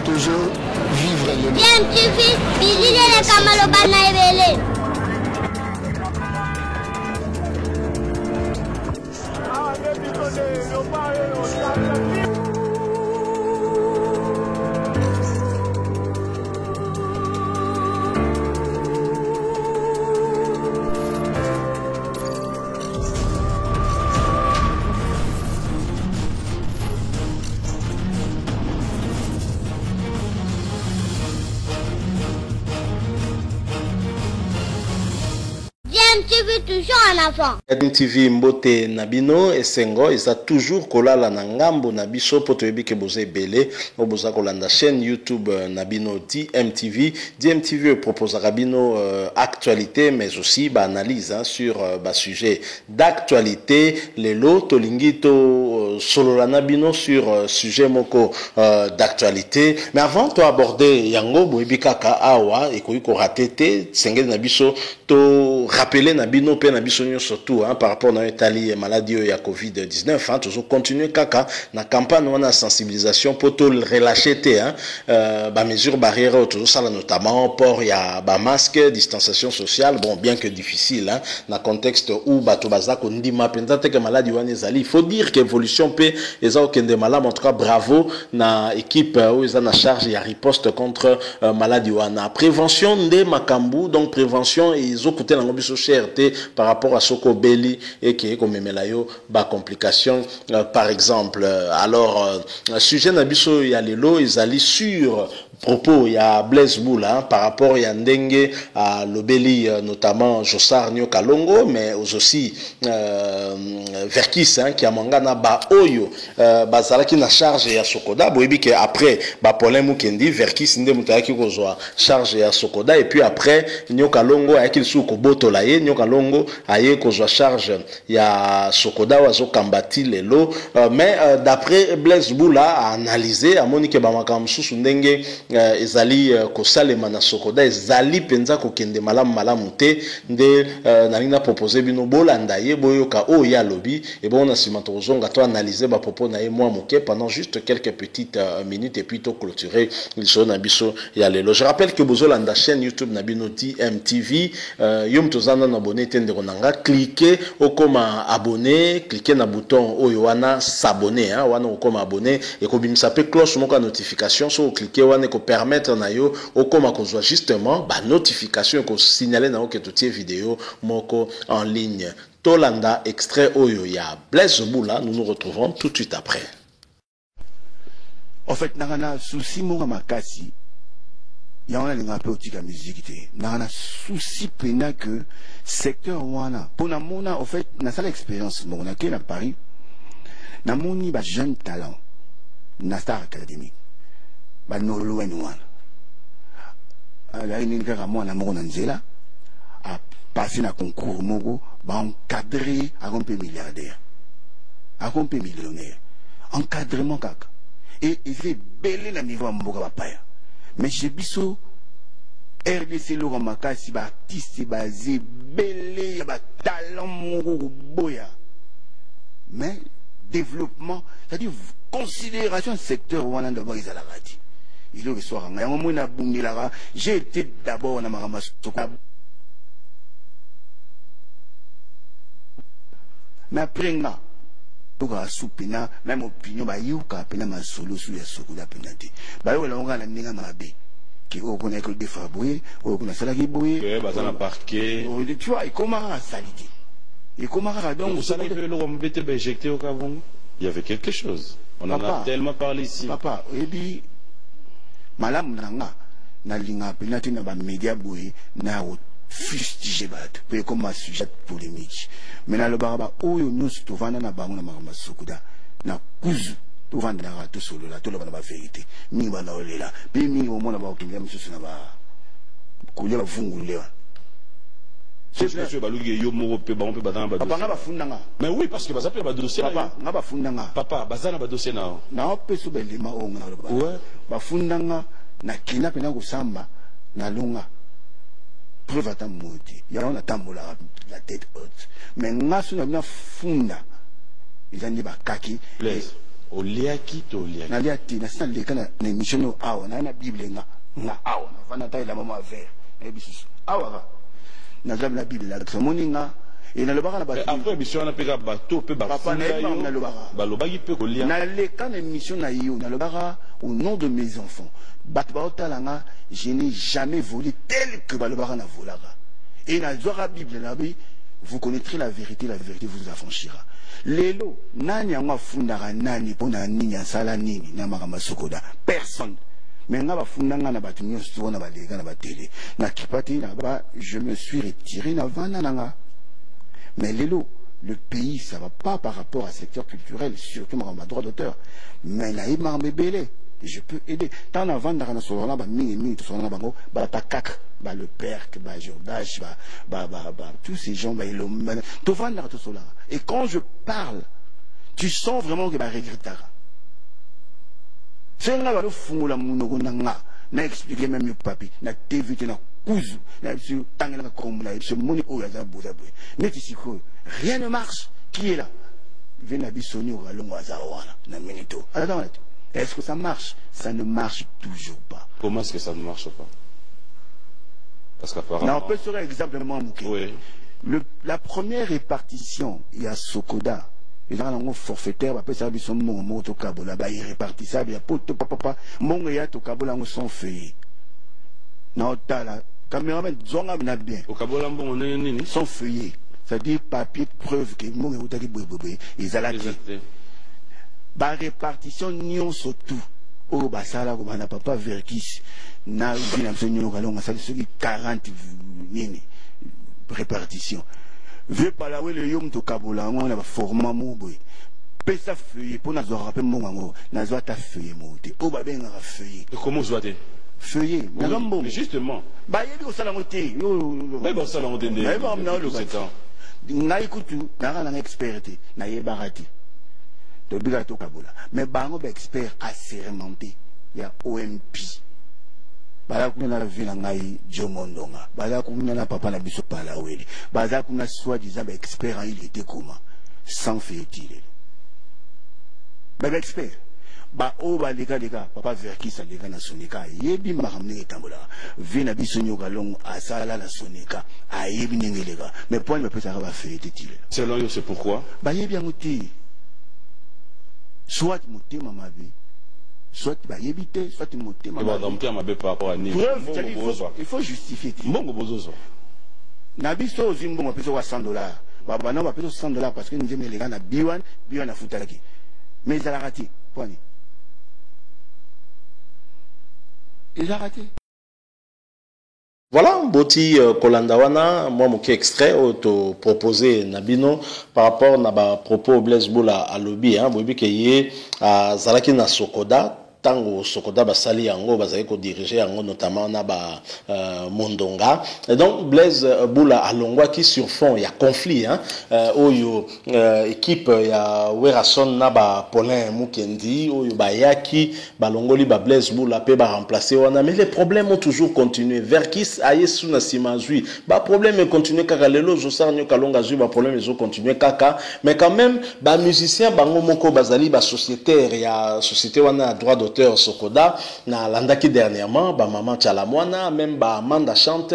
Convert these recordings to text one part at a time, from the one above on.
toujours vivre le bien tu vis bizile le kamalo bana ebele TV toujours en avant. TV Mbote Nabino et Sengo et ça toujours kolala na ngambo na biso poto ebike boze belé boza kolanda chaîne YouTube Nabino DMTV. DMTV propose à Rabino actualité mais aussi analyse sur sujet d'actualité les lots tolingito solo la Nabino sur sujet moko d'actualité mais avant de aborder yango boebikaka awa et ko raté sengel na biso to rappeler Nabino pe Nabiso surtout par rapport à l'Italie maladie ya Covid-19 toujours continuer kaka na campagne on a sensibilisation pour tout relâcher mesures barrières toujours ça notamment port ya masque distanciation sociale bon bien que difficile na contexte où bato bazako ndima penza te que maladie wana ezali il faut dire que évolution pe eza okende malade en tout cas bravo na équipe où ils en a charge ya riposte contre maladie wana prévention nde makambu donc prévention ils ont coûté la biso cher par rapport à Soko Belli et qui est comme Melayo, complication par exemple. Alors, sujet Nabiso il y a les lots, ils allaient sur propos il y a Blaise Boula par rapport il y a Ndenge à Lobeli notamment Jossar Nyo Kalongo mais aussi Verkis qui a mangana ba oyo bazalaki na charge ya Sokoda boyebi que après ba problème mukendi Verkis nde mutaki kozwa charge ya Sokoda et puis après Nyo Kalongo ayaki suko botola ye Nyo Kalongo aye kozwa charge ya Sokoda wazo kambati lelo mais d'après Blaise Boula a analysé a moni ke ba makambo susu ndenge ezali kosalema na Sokoda ezali penza kokende malamu te nde nalinga proposer bino bolanda ye boyoka o ya lobby et bon on a simatozonga to analyser ba propos na ye moi moke pendant juste quelques petites minutes et puis to clôturer l'isho na biso ya lelo. Je rappelle que bozolanda chaîne YouTube na bino DMTV yom tozana na abonné tende konanga cliquez au comme abonné cliquez na bouton oyo wana s'abonner wana okoma abonné et ko bimisa pe cloche moko notification so cliquez wana ko permettre na yo okoma kozwa justement ba notification ko signaler na que toutes vidéo moko en ligne. Tolanda extrait oyo ya Blaise Boula, nous nous retrouvons tout de suite après. En fait nana souci moko makasi ya wana linga pe otika musique te nana souci pena que secteur wana pona mona en fait na sala expérience mona ke na Paris na moni ba jeune talent na Star Academy ba no loin wana ala ini kaka mwana moko na nzela a passer na concours moko ba encadrer a rompe milliardaire a rompe millionnaire encadrement kaka et il fait belé na niveau mboka ba paya mais chez biso RDC lo makasi ba artiste basé belé ba talent moko boya mais développement c'est-à-dire considération secteur wana d'abord ils à la radio il est soir j'ai été d'abord na makama mais après nga toka soupena même opinion ba yuka pena ma solo sur ya Sokoda penate ba yo la ngana ninga mabe qui au connaît que des fabriques au connaît ça qui boye que bazana parquet tu vois il comment à saliter il comment donc ça ne peut le remettre injecté au Gabon il y avait quelque chose on en a tellement parlé ici papa et puis malam nanga na linga penate na ba média boye na fustige bat pe comme sujet polémique mais na le baraba oyo nyos to vanda na bango na makama Sokoda na kuzu to vanda na to solo la to la ba vérité mi ba na olela pe mi o mona ba okimbia msusu na ba kulia ba fungulewa c'est sûr ba lugi yo moko pe ba on pe ba dans ba papa nga ba fundanga mais oui parce que ba zape ba dossier papa nga ba fundanga papa bazana ba dossier na pe so belima o nga ba ouais ba fundanga na kina pena ko samba na lunga preuve à moti ya on attend la tête haute mais nga so na funda ils ont dit ba kaki Oliaki to oliaki. Na liati na sina leka na émission no awa na Bible nga awa na vana taille la maman vert et bisu awa na la Bible la ça moninga et na lobaka na ba après émission na peka bato pe ba papa na lobaka ba lobaki pe kolia na leka na émission na yo na lobaka au nom de mes enfants bat ba otalanga je n'ai jamais volé tel que ba lobaka na volaka et na zoa Bible na bi vous connaîtrez la vérité vous affranchira. Lelo, nani anga fundaka nani pona nini asala nini na makama sokoda. Personne. Mais nga ba fundanga na batu nyonso na balega na batele. Na kipati na ba je me suis retiré na vana nanga. Mais lelo, le pays ça va pas par rapport à secteur culturel, surtout ma droit d'auteur. Mais na ima mbebele. Je peux aider. Tant avant dans la soirée, mingi tout ça bango, takak, le perc, Jordache, tous ces gens, tout vendre tout cela. Et quand je parle, tu sens vraiment que regretter. C'est là le fond la mono na expliquer même papi, na TV na kuzu, na sur tangela comme na sur moni o ya bozabe. Mais ici rien ne marche. Qui est là? Vena bisoni o galongo azawana na minito. Alors est-ce que ça marche? Ça ne marche toujours pas. Comment est-ce que ça ne marche pas? Parce qu'apparemment... On peut se exactement mouquer. Oui. La première répartition, il y a Sokoda. Il y a un forfaitaire, il y a un moto kabola, il répartit ça, il y a poto papa, mon ya to kabola sont feuillés. Non, t'as la caméraman, zonga n'a bien. Au kabola on est nini? Sont feuillés. C'est-à-dire papier de preuve que mon ya utaki boué, ils allaient. Ba répartition nion surtout au basala ko bana papa verkis na bina msonyo kalonga ça c'est 40 nini répartition veut pas la le yom to kabola on a format mo boy pesa feuille pour na zo rappel mo ngo na zo ta feuille monter o ba benga feuille comment zoate feuille na gombo justement ba yebi ko sala ngote mais bon ça on entendait mais bon na le 7 ans na ikutu na experté na yebarati de Bigato Kabola. Mais bango ba expert assermenté. Il y a OMP. Bala kuna la ville ngai Jomondonga. Bala kuna la papa na biso pala weli. Bala kuna soi-disant ba expert il était comment? Sans fait-il. Ba expert. Ba o ba leka papa verki sa leka na sonika yebi makamne etambola. Vina biso nyoka longo asala la sonika. Ayebi nengelega. Mais point me peut ça va fait-il. Selon vous c'est pourquoi? Ba yebi ngoti. Soit motema mabe, soit ba yebite, soit motema mabe. Par rapport à Nice. Il faut justifier. Mbongo bozozo. Nabiso zimbongo peso wa $100. Baba na ba peso $100 parce que nous aimons les gars na biwan na futalaki. Mais ils ont raté. Point. Ils ont raté. Voilà, Boti Kolandawana, moi mon extrait auto proposé Nabino par rapport à ba propos Blaise Boula à lobby hein, bobi keye à Zalaki na Sokoda tango Sokoda basali yango bazali ko diriger yango notamment na ba Mondonga et donc Blaise Boula alongwa qui sur fond il y a conflit hein oyo équipe ya Werason na ba Paulin Mukendi oyo ba yaki balongoli ba Blaise Boula pe ba remplacer wana mais les problèmes ont toujours continué Verkis ayesu na simazui ba problème est continué kaka lelo Josar nyo kalonga zui ba problème ils ont continué kaka mais quand même ba musicien bango moko bazali ba sociétaire ya société wana droit d'auteur Sokoda na landaki dernièrement ba maman Chalamwana même ba Amanda chante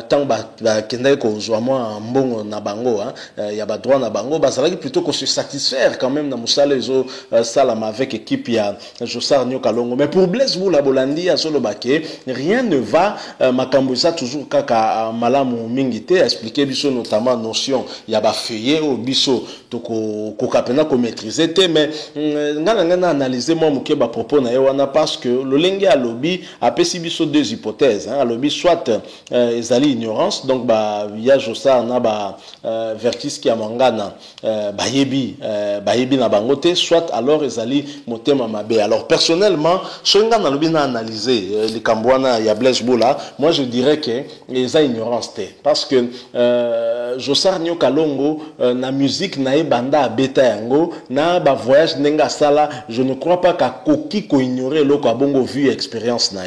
tant ba kendai ko zwa mbongo na bango hein ya ba droit na bango bazalaki plutôt que se satisfaire quand même na musala ezo salama avec équipe ya Josar Nyoka Longo mais pour Blaise Boula Bolandi azolo bake rien ne va makambo ça toujours kaka malamu mingite expliquer biso notamment notion ya ba feuillet au biso to ko kapena ko maîtriser te mais ngana analyser moi muke ba propos na wana parce que le lenge à lobby a pesi biso deux hypothèses hein lobby soit ezali ignorance donc ba ya Josa na ba Verkis qui amangana bayebi na bangote soit alors ezali motema mabe alors personnellement songa na lobby na analyser les kambwana ya Blaise Boula moi je dirais que eza ignorance te parce que Josar Nyoka Longo na musique na ebanda abeta yango na ba voyage nenga sala je ne crois pas qu'à koki ko ignorer le ko bongo vu expérience na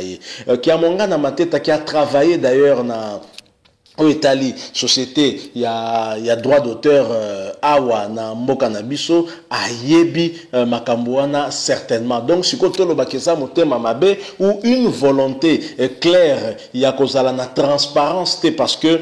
qui a monga na mateta qui a travaillé d'ailleurs na Itali société il y a droit d'auteur awa na mboka na biso ayebi makamboana certainement. Donc si koto lo bakeza motema mabe ou une volonté claire il y a kozala na transparence parce que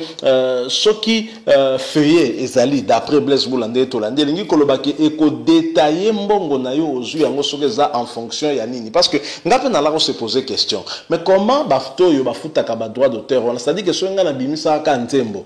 ce qui feuillé ezali d'après Blaise Boulande Tolande lingi kolobaki eko détailler mbongo na yo ozu yango sokeza en fonction ya nini parce que ngape na la se poser question mais comment bafto yo bafutaka ba droit d'auteur on c'est-à-dire que so nga na bimisa Nzembo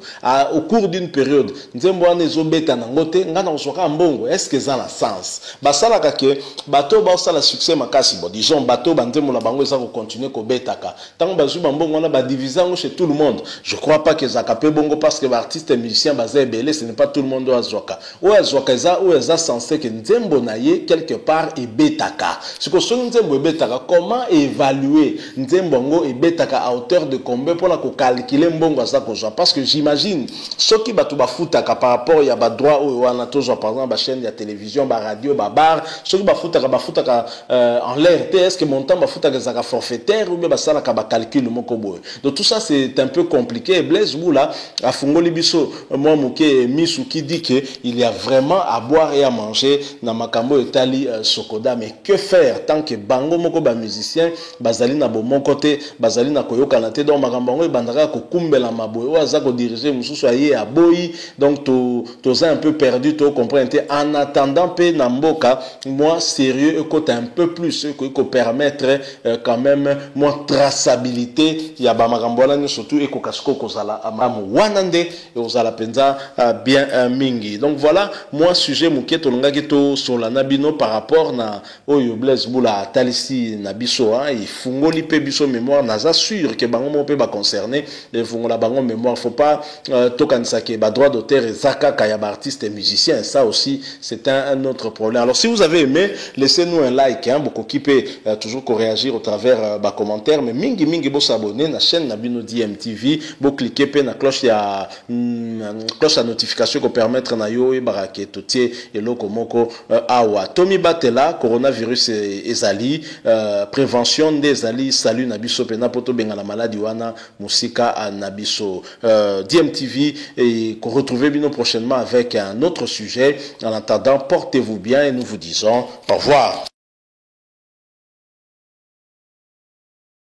au cours d'une période Nzembo ane zobeta na ngote nga na osoka mbongo est-ce que ça a sens basala kake bato ba osala succès makasi bon disons bato ba Nzembo na bango ça continuer ko betaka tant ba zuba mbongo na ba diviser chez tout le monde je crois pas que ça capé bongo parce que l'artiste musicien basé belé ce n'est pas tout le monde azoka ou azoka za ou za censé que Nzembo na ye quelque part et betaka ce que so Nzembo betaka comment évaluer Nzembo ngo et betaka à hauteur de combien pour la ko calculer mbongo za ko parce que j'imagine ceux qui battu bafuta par rapport il y a ba droit ou on a toujours par exemple ba chaîne de télévision ba radio ba bar ceux qui bafuta en l'air est-ce que montant bafuta ka forfaitaire ou bien ba sala ka ba calcul moko boy donc tout ça c'est un peu compliqué et Blaise Boula a fungoli biso moi moké misu qui dit que il y a vraiment à boire et à manger na makambo etali sokoda mais que faire tant que bango moko ba musicien bazali na bo mon côté bazali na koyoka na te donc makambo ngo bandaka ko kumbela maboyo azako diriger mususu aye a boyi donc to un peu perdu to comprendre en attendant pe na mboka moi sérieux et côté un peu plus que permettre quand même moi traçabilité ya ba makambola ni surtout eko kasko kozala amamu wanande et ozala penza bien mingi donc voilà moi sujet muketo ngaki to sur la nabino par rapport na oyo Blaise Boula talisi na biso il fungoli pe biso mémoire na assure que bango mo pe ba concerné les fungola bango mémoire faut pas tokanisake ba droit d'auteur et zaka kaya ba artiste et musicien ça aussi c'est un autre problème. Alors si vous avez aimé laissez-nous un like beaucoup qui peut toujours réagir au travers ba commentaire mais mingi bo s'abonner na chaîne Nabino DMTV bo cliquer pe na cloche ya cloche à notification ko permettre na yo e barake totie eloko moko awa Tommy Batela coronavirus ezali prévention des ali salut na biso pe na poto benga la maladie wana musika na biso DMTV et qu'on retrouve bien prochainement avec un autre sujet. En attendant, portez-vous bien et nous vous disons au revoir.